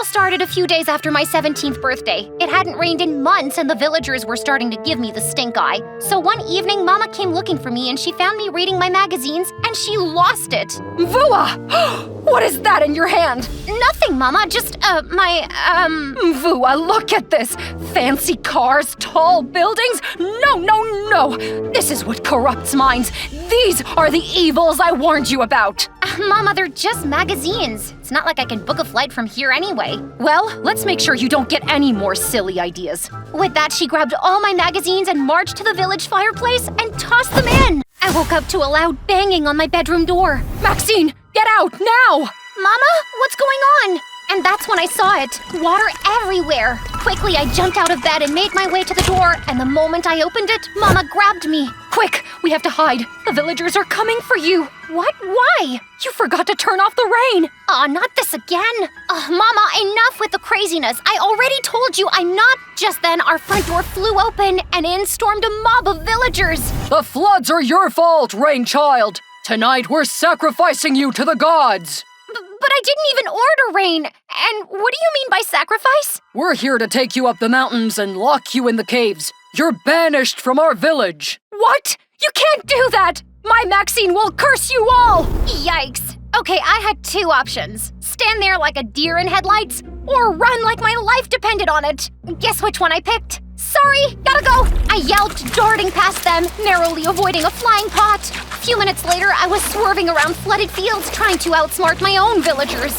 all started a few days after my 17th birthday. It hadn't rained in months and the villagers were starting to give me the stink eye. So one evening, Mama came looking for me and she found me reading my magazines and she lost it. Mvua! What is that in your hand? Nothing, Mama, just, Mvua, look at this! Fancy cars, tall buildings? No! This is what corrupts minds. These are the evils I warned you about. Mama, they're just magazines. It's not like I can book a flight from here anyway. Well, let's make sure you don't get any more silly ideas. With that, she grabbed all my magazines and marched to the village fireplace and tossed them in. I woke up to a loud banging on my bedroom door. Maxine, get out now! Mama, what's going on? And that's when I saw it. Water everywhere. Quickly, I jumped out of bed and made my way to the door, and the moment I opened it, Mama grabbed me. Quick, we have to hide. The villagers are coming for you. What? Why? You forgot to turn off the rain. Oh, not this again. Mama, enough with the craziness. I already told you I'm not. Just then, our front door flew open, and in stormed a mob of villagers. The floods are your fault, rain child. Tonight, we're sacrificing you to the gods. But I didn't even order rain. And what do you mean by sacrifice? We're here to take you up the mountains and lock you in the caves. You're banished from our village. What? You can't do that! My Maxine will curse you all! Yikes. Okay, I had two options. Stand there like a deer in headlights, or run like my life depended on it. Guess which one I picked? Sorry, gotta go! I yelped, darting past them, narrowly avoiding a flying pot. A few minutes later, I was swerving around flooded fields, trying to outsmart my own villagers.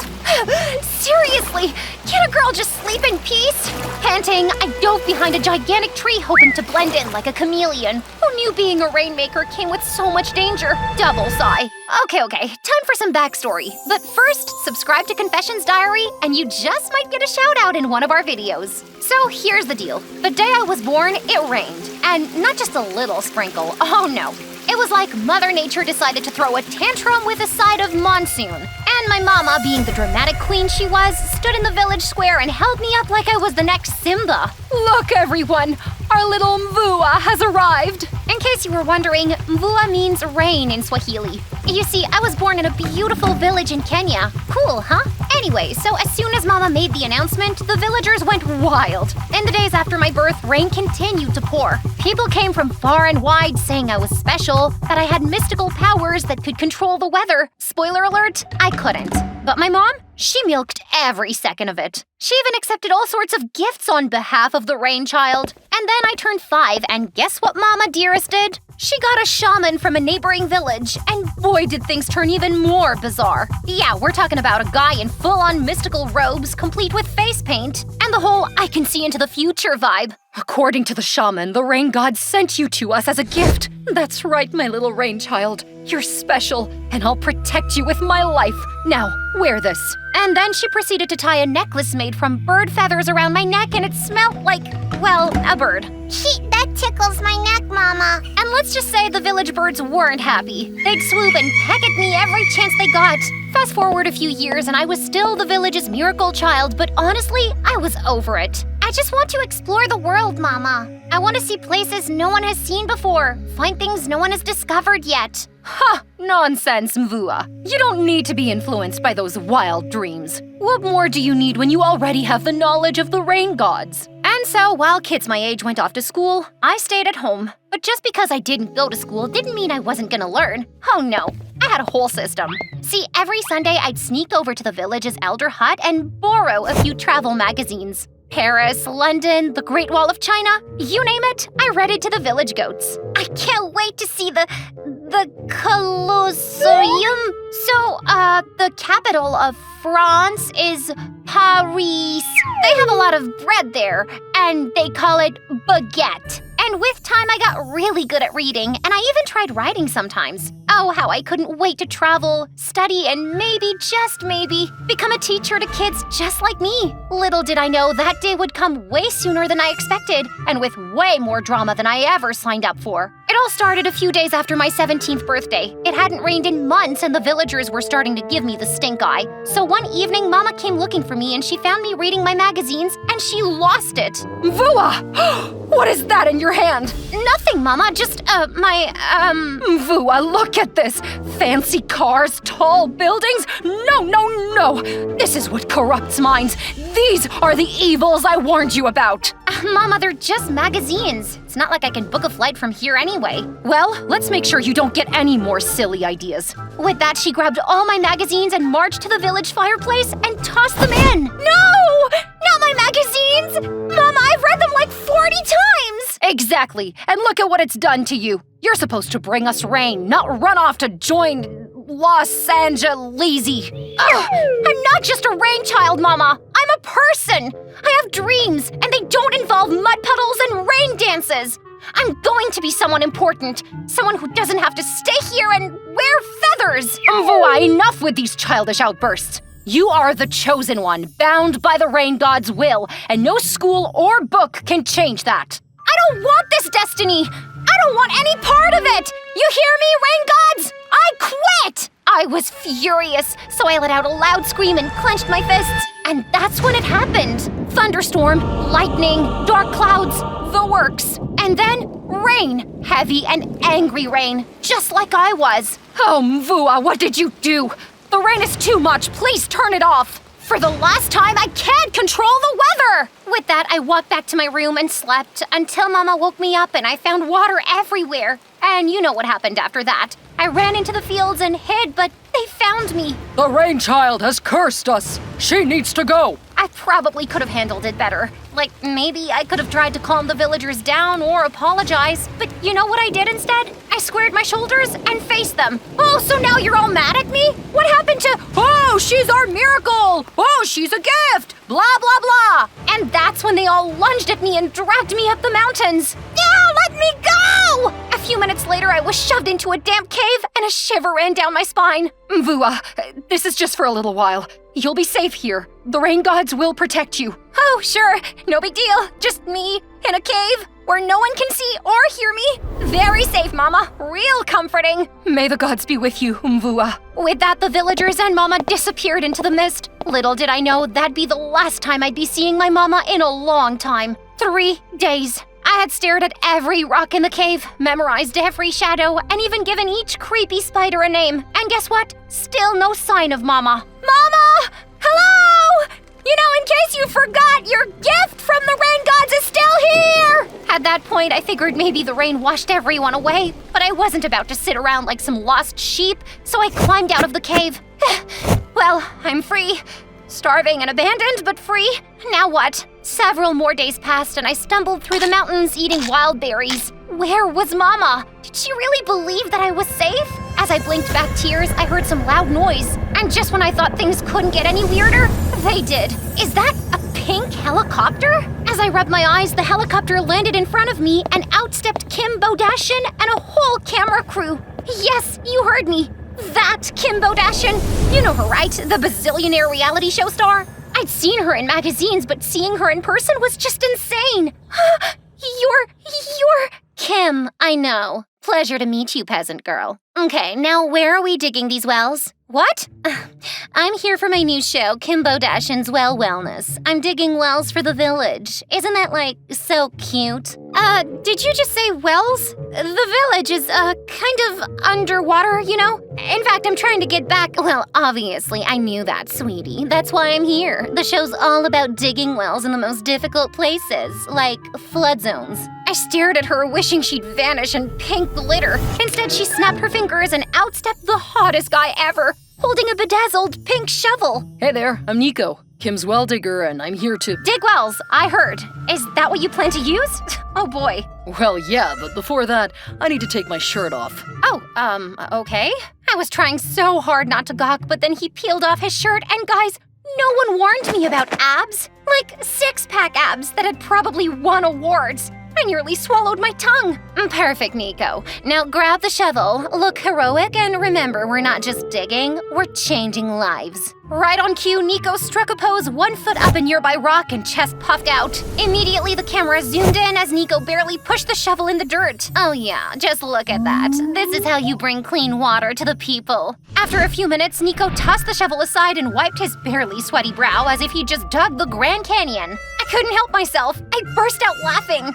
Seriously, can't a girl just sleep in peace? Panting, I dove behind a gigantic tree, hoping to blend in like a chameleon. Who knew being a rainmaker came with so much danger? Double sigh. Okay, time for some backstory. But first, subscribe to Confessions Diary, and you just might get a shout out in one of our videos. So here's the deal. The day I was born, it rained. And not just a little sprinkle, oh no. It was like Mother Nature decided to throw a tantrum with a side of monsoon. And my mama, being the dramatic queen she was, stood in the village square and held me up like I was the next Simba. Look, everyone! Our little Mvua has arrived! In case you were wondering, Mvua means rain in Swahili. You see, I was born in a beautiful village in Kenya. Cool, huh? Anyway, so as soon as Mama made the announcement, the villagers went wild. In the days after my birth, rain continued to pour. People came from far and wide saying I was special, that I had mystical powers that could control the weather. Spoiler alert, I couldn't. But my mom? She milked every second of it. She even accepted all sorts of gifts on behalf of the rain child. And then I turned 5, and guess what Mama Dearest did? She got a shaman from a neighboring village, and boy did things turn even more bizarre. Yeah, we're talking about a guy in full-on mystical robes, complete with face paint, and the whole I can see into the future vibe. According to the shaman, the rain god sent you to us as a gift. That's right, my little rain child. You're special, and I'll protect you with my life. Now, wear this. And then she proceeded to tie a necklace made from bird feathers around my neck, and it smelled like, well, a bird. That tickles my neck, Mama. And let's just say the village birds weren't happy. They'd swoop and peck at me every chance they got. Fast forward a few years, and I was still the village's miracle child, but honestly, I was over it. I just want to explore the world, Mama. I want to see places no one has seen before, find things no one has discovered yet. Ha! Nonsense, Mvua. You don't need to be influenced by those wild dreams. What more do you need when you already have the knowledge of the rain gods? And so, while kids my age went off to school, I stayed at home. But just because I didn't go to school didn't mean I wasn't gonna learn. Oh no, I had a whole system. See, every Sunday I'd sneak over to the village's elder hut and borrow a few travel magazines. Paris, London, the Great Wall of China, you name it, I read it to the village goats. I can't wait to see the Colosseum. So, the capital of France is Paris. They have a lot of bread there, and they call it baguette. And with time, I got really good at reading, and I even tried writing sometimes. Oh, how I couldn't wait to travel, study, and maybe, just maybe, become a teacher to kids just like me. Little did I know that day would come way sooner than I expected, and with way more drama than I ever signed up for. It all started a few days after my 17th birthday. It hadn't rained in months, and the villagers were starting to give me the stink eye. So one evening, Mama came looking for me, and she found me reading my magazines, and she lost it. Mvua! What is that in your hand? Nothing, Mama. Just, Vua, look at this. Fancy cars, tall buildings. No. This is what corrupts minds. These are the evils I warned you about. Mama, they're just magazines. It's not like I can book a flight from here anyway. Well, let's make sure you don't get any more silly ideas. With that, she grabbed all my magazines and marched to the village fireplace and tossed them in. No! Not my magazines! Mama, I've read them like 40 times! Exactly. And look at what it's done to you. You're supposed to bring us rain, not run off to join Los Angeles. I'm not just a rain child, Mama. I'm a person. I have dreams, and they don't involve mud puddles and rain dances. I'm going to be someone important, someone who doesn't have to stay here and wear feathers. Vua, enough with these childish outbursts. You are the chosen one, bound by the rain god's will, and no school or book can change that. I don't want this destiny. I don't want any part of it. You hear me, rain gods? I quit! I was furious, so I let out a loud scream and clenched my fists. And that's when it happened. Thunderstorm, lightning, dark clouds, the works. And then rain, heavy and angry rain, just like I was. Oh, Vua, what did you do? The rain is too much. Please turn it off. For the last time, I can't control the weather! With that, I walked back to my room and slept until Mama woke me up and I found water everywhere. And you know what happened after that. I ran into the fields and hid, but they found me. The rain child has cursed us. She needs to go. I probably could have handled it better. Like, maybe I could have tried to calm the villagers down or apologize. But you know what I did instead? I squared my shoulders and faced them. Oh, so now you're all mad at me? What happened to... Oh, she's our miracle! Oh, she's a gift! Blah, blah, blah! And that's when they all lunged at me and dragged me up the mountains. Now let me go! A few minutes later, I was shoved into a damp cave and a shiver ran down my spine. Vua, this is just for a little while. You'll be safe here. The rain gods will protect you. Oh, sure. No big deal. Just me in a cave where no one can see or hear me. Very safe, Mama. Real comforting. May the gods be with you, Vua. With that, the villagers and Mama disappeared into the mist. Little did I know that'd be the last time I'd be seeing my Mama in a long time. 3 days. I had stared at every rock in the cave, memorized every shadow, and even given each creepy spider a name. And guess what? Still no sign of Mama. Mama! Hello! You know, in case you forgot, your gift from the rain gods is still here! At that point, I figured maybe the rain washed everyone away, but I wasn't about to sit around like some lost sheep, so I climbed out of the cave. Well, I'm free. Starving and abandoned, but free. Now what? Several more days passed and I stumbled through the mountains eating wild berries. Where was Mama? Did she really believe that I was safe? As I blinked back tears, I heard some loud noise. And just when I thought things couldn't get any weirder, they did. Is that a pink helicopter? As I rubbed my eyes, the helicopter landed in front of me and out stepped Kim Bodashian and a whole camera crew. Yes, you heard me. That Kim Bodashian. You know her, right? The bazillionaire reality show star? I'd seen her in magazines, but seeing her in person was just insane. You're Kim, I know. Pleasure to meet you, peasant girl. Okay, now where are we digging these wells? What? I'm here for my new show, Kim Bodashian's Well Wellness. I'm digging wells for the village. Isn't that, like, so cute? Did you just say wells? The village is, kind of underwater, you know? In fact, I'm trying to get back. Well, obviously, I knew that, sweetie. That's why I'm here. The show's all about digging wells in the most difficult places, like flood zones. I stared at her, wishing she'd vanish in pink glitter. Instead, she snapped her fingers and out stepped the hottest guy ever, holding a bedazzled pink shovel. Hey there, I'm Nico, Kim's well digger, and I'm here to... Dig wells, I heard. Is that what you plan to use? Oh boy. Well, yeah, but before that, I need to take my shirt off. Oh, okay. I was trying so hard not to gawk, but then he peeled off his shirt, and guys, no one warned me about abs. Like six-pack abs that had probably won awards. I nearly swallowed my tongue. Perfect, Nico. Now grab the shovel, look heroic, and remember, we're not just digging, we're changing lives. Right on cue, Nico struck a pose 1 foot up a nearby rock and chest puffed out. Immediately, the camera zoomed in as Nico barely pushed the shovel in the dirt. Oh yeah, just look at that. This is how you bring clean water to the people. After a few minutes, Nico tossed the shovel aside and wiped his barely sweaty brow as if he just dug the Grand Canyon. I couldn't help myself. I burst out laughing.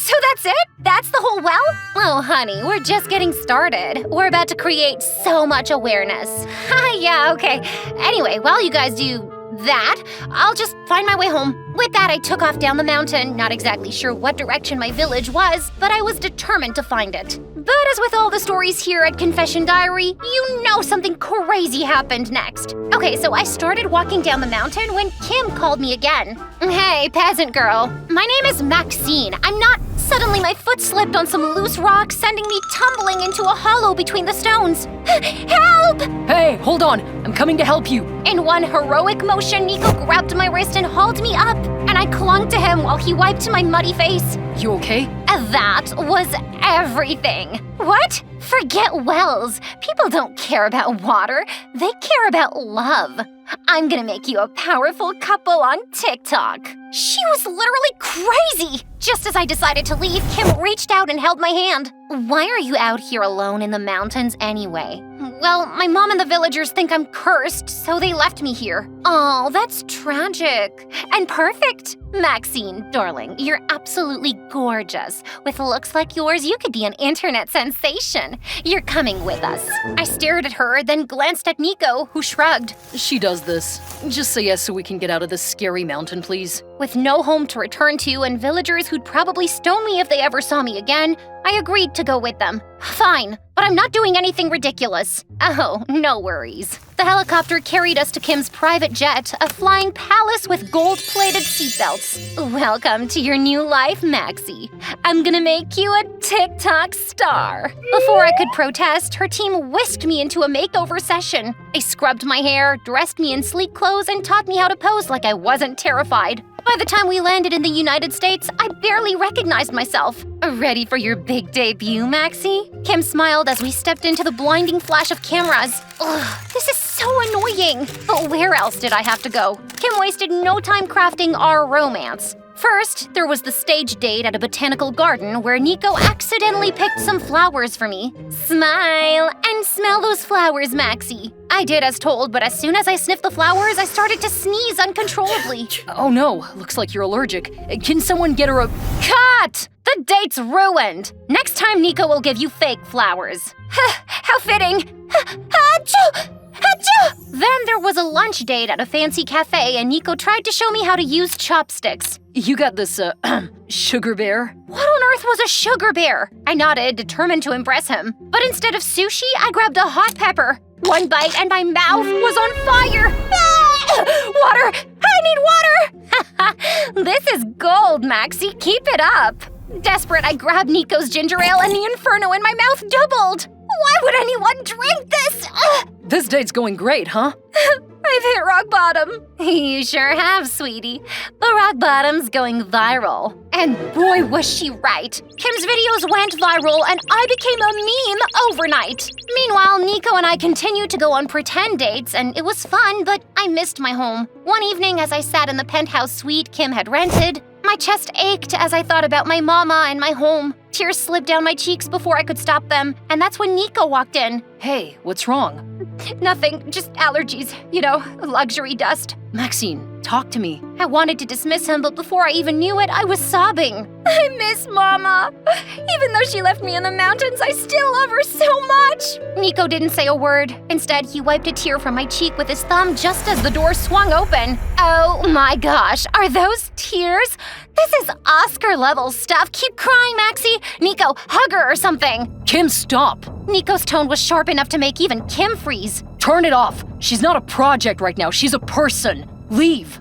So that's it? That's the whole well? Oh, honey, we're just getting started. We're about to create so much awareness. Yeah, okay. Anyway, while you guys do that, I'll just find my way home. With that, I took off down the mountain, not exactly sure what direction my village was, but I was determined to find it. But as with all the stories here at Confession Diary, you know something crazy happened next. Okay, so I started walking down the mountain when Kim called me again. Hey, peasant girl. My name is Maxine. I'm not... Suddenly, my foot slipped on some loose rock, sending me tumbling into a hollow between the stones. Help! Hey, hold on. I'm coming to help you. In one heroic motion, Nico grabbed my wrist and hauled me up, and I clung to him while he wiped my muddy face. You okay? That was everything. What? Forget wells. People don't care about water. They care about love. I'm gonna make you a powerful couple on TikTok. She was literally crazy. Just as I decided to leave, Kim reached out and held my hand. Why are you out here alone in the mountains anyway? Well, my mom and the villagers think I'm cursed, so they left me here. Oh, that's tragic. And perfect. Maxine, darling, you're absolutely gorgeous. With looks like yours, you could be an internet sensation. You're coming with us. I stared at her, then glanced at Nico, who shrugged. She does this. Just say yes so we can get out of this scary mountain, please. With no home to return to and villagers who'd probably stone me if they ever saw me again, I agreed to go with them. Fine, but I'm not doing anything ridiculous. Oh, no worries. The helicopter carried us to Kim's private jet, a flying palace with gold-plated seatbelts. Welcome to your new life, Maxie. I'm gonna make you a TikTok star. Before I could protest, her team whisked me into a makeover session. They scrubbed my hair, dressed me in sleek clothes, and taught me how to pose like I wasn't terrified. By the time we landed in the United States, I barely recognized myself. Ready for your big debut, Maxie? Kim smiled as we stepped into the blinding flash of cameras. Ugh, this is so annoying. But where else did I have to go? Kim wasted no time crafting our romance. First, there was the stage date at a botanical garden where Nico accidentally picked some flowers for me. Smile and smell those flowers, Maxie. I did as told, but as soon as I sniffed the flowers, I started to sneeze uncontrollably. Oh no, looks like you're allergic. Can someone get her a... Cut! The date's ruined! Next time Nico will give you fake flowers. How fitting! Achoo! Achoo! Then there was a lunch date at a fancy cafe and Nico tried to show me how to use chopsticks. You got this, sugar bear? What on earth was a sugar bear? I nodded, determined to impress him. But instead of sushi, I grabbed a hot pepper. One bite and my mouth was on fire. Water! I need water! This is gold, Maxie. Keep it up. Desperate, I grabbed Nico's ginger ale and the inferno in my mouth doubled. Why would anyone drink this? This date's going great, huh? I've hit rock bottom. You sure have, sweetie. But rock bottom's going viral. And boy, was she right. Kim's videos went viral and I became a meme overnight. Meanwhile, Nico and I continued to go on pretend dates and it was fun, but I missed my home. One evening, as I sat in the penthouse suite Kim had rented, my chest ached as I thought about my mama and my home. Tears slipped down my cheeks before I could stop them, and that's when Nico walked in. Hey, what's wrong? Nothing, just allergies, luxury dust. Maxine, talk to me. I wanted to dismiss him, but before I even knew it, I was sobbing. I miss Mama. Even though she left me in the mountains, I still love her so much. Nico didn't say a word. Instead, he wiped a tear from my cheek with his thumb just as the door swung open. Oh my gosh, are those tears? This is Oscar-level stuff. Keep crying, Maxie. Nico, hug her or something. Kim, stop. Nico's tone was sharp enough to make even Kim freeze. Turn it off. She's not a project right now. She's a person. Leave.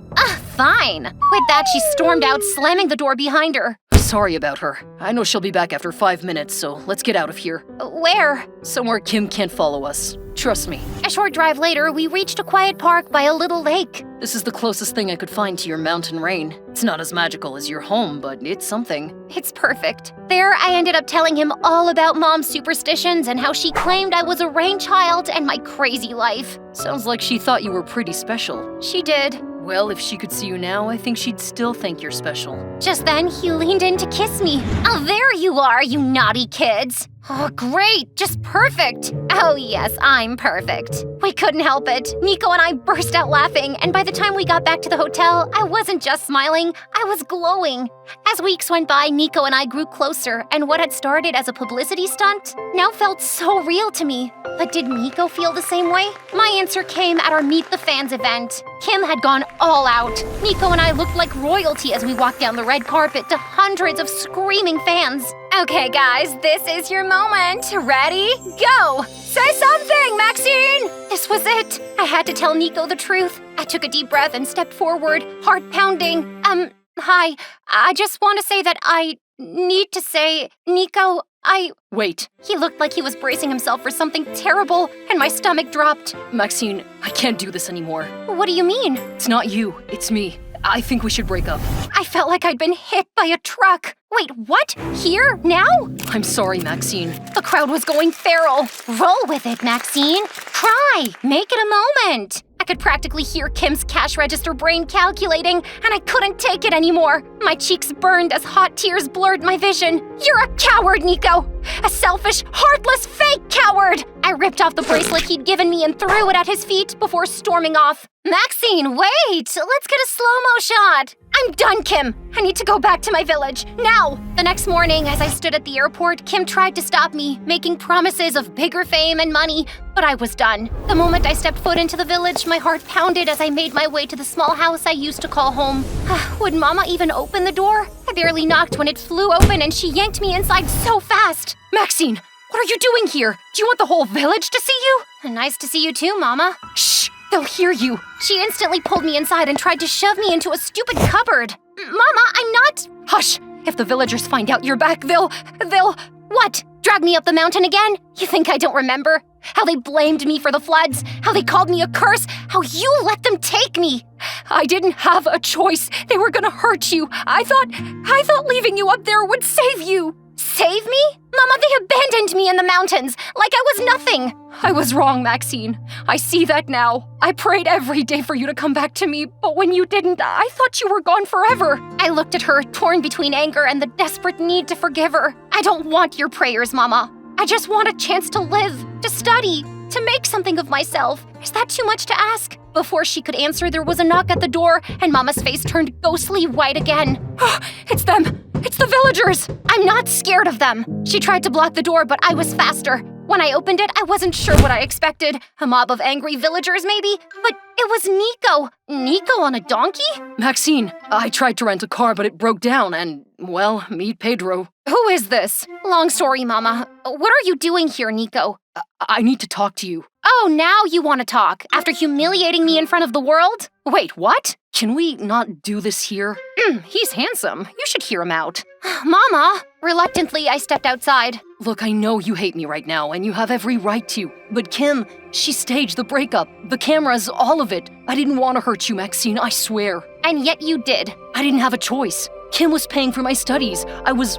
Fine. With that, she stormed out, slamming the door behind her. Sorry about her. I know she'll be back after 5 minutes, so let's get out of here. Where? Somewhere Kim can't follow us. Trust me. A short drive later, we reached a quiet park by a little lake. This is the closest thing I could find to your mountain rain. It's not as magical as your home, but it's something. It's perfect. There, I ended up telling him all about Mom's superstitions and how she claimed I was a rain child and my crazy life. Sounds like she thought you were pretty special. She did. Well, if she could see you now, I think she'd still think you're special. Just then, he leaned in to kiss me. Oh, there you are, you naughty kids. Oh, great! Just perfect! Oh, yes, I'm perfect. We couldn't help it. Nico and I burst out laughing, and by the time we got back to the hotel, I wasn't just smiling, I was glowing. As weeks went by, Nico and I grew closer, and what had started as a publicity stunt now felt so real to me. But did Nico feel the same way? My answer came at our Meet the Fans event. Kim had gone all out. Nico and I looked like royalty as we walked down the red carpet to hundreds of screaming fans. Okay, guys, this is your moment. Ready? Go! Say something, Maxine! This was it. I had to tell Nico the truth. I took a deep breath and stepped forward, heart pounding. Hi. I just want to say that I need to say, Nico, Wait. He looked like he was bracing himself for something terrible, and my stomach dropped. Maxine, I can't do this anymore. What do you mean? It's not you, it's me. I think we should break up. I felt like I'd been hit by a truck. Wait, what? Here? Now? I'm sorry, Maxine. The crowd was going feral. Roll with it, Maxine. Cry. Make it a moment. I could practically hear Kim's cash register brain calculating, and I couldn't take it anymore. My cheeks burned as hot tears blurred my vision. You're a coward, Nico. A selfish, heartless, fake coward. I ripped off the bracelet he'd given me and threw it at his feet before storming off. Maxine, wait. Let's get a slow-mo shot. I'm done, Kim. I need to go back to my village, now! The next morning, as I stood at the airport, Kim tried to stop me, making promises of bigger fame and money, but I was done. The moment I stepped foot into the village, my heart pounded as I made my way to the small house I used to call home. Would Mama even open the door? I barely knocked when it flew open and she yanked me inside so fast. Maxine, what are you doing here? Do you want the whole village to see you? Nice to see you too, Mama. Shh! They'll hear you. She instantly pulled me inside and tried to shove me into a stupid cupboard. Mama, I'm not— Hush! If the villagers find out you're back, they'll— What? Drag me up the mountain again? You think I don't remember? How they blamed me for the floods, how they called me a curse, how you let them take me. I didn't have a choice. They were gonna hurt you. I thought leaving you up there would save you. Save me? Mama, they abandoned me in the mountains, like I was nothing. I was wrong, Maxine. I see that now. I prayed every day for you to come back to me, but when you didn't, I thought you were gone forever. I looked at her, torn between anger and the desperate need to forgive her. I don't want your prayers, Mama. I just want a chance to live, to study, to make something of myself. Is that too much to ask? Before she could answer, there was a knock at the door, and Mama's face turned ghostly white again. It's them! It's the villagers! I'm not scared of them. She tried to block the door, but I was faster. When I opened it, I wasn't sure what I expected. A mob of angry villagers, maybe? But it was Nico. Nico on a donkey? Maxine, I tried to rent a car, but it broke down, and, well, meet Pedro. Who is this? Long story, Mama. What are you doing here, Nico? I need to talk to you. Oh, now you want to talk, after humiliating me in front of the world? Wait, what? Can we not do this here? He's handsome. You should hear him out. Mama! Reluctantly, I stepped outside. Look, I know you hate me right now, and you have every right to. But Kim, she staged the breakup, the cameras, all of it. I didn't want to hurt you, Maxine, I swear. And yet you did. I didn't have a choice. Kim was paying for my studies. I was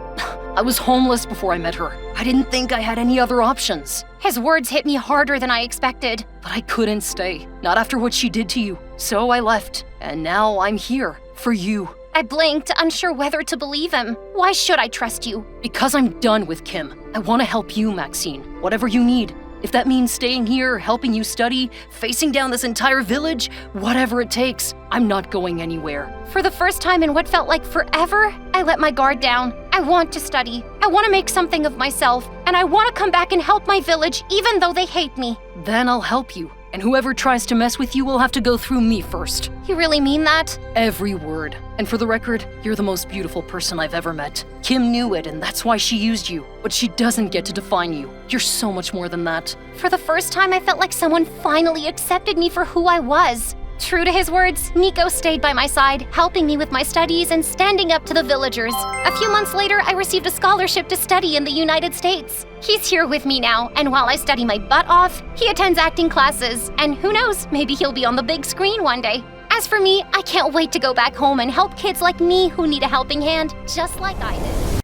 homeless before I met her. I didn't think I had any other options. His words hit me harder than I expected. But I couldn't stay, not after what she did to you. So I left, and now I'm here, for you. I blinked, unsure whether to believe him. Why should I trust you? Because I'm done with Kim. I want to help you, Maxine. Whatever you need. If that means staying here, helping you study, facing down this entire village, whatever it takes, I'm not going anywhere. For the first time in what felt like forever, I let my guard down. I want to study. I want to make something of myself. And I want to come back and help my village, even though they hate me. Then I'll help you. And whoever tries to mess with you will have to go through me first. You really mean that? Every word. And for the record, you're the most beautiful person I've ever met. Kim knew it, and that's why she used you. But she doesn't get to define you. You're so much more than that. For the first time, I felt like someone finally accepted me for who I was. True to his words, Nico stayed by my side, helping me with my studies and standing up to the villagers. A few months later, I received a scholarship to study in the United States. He's here with me now, and while I study my butt off, he attends acting classes, and who knows, maybe he'll be on the big screen one day. As for me, I can't wait to go back home and help kids like me who need a helping hand, just like I did.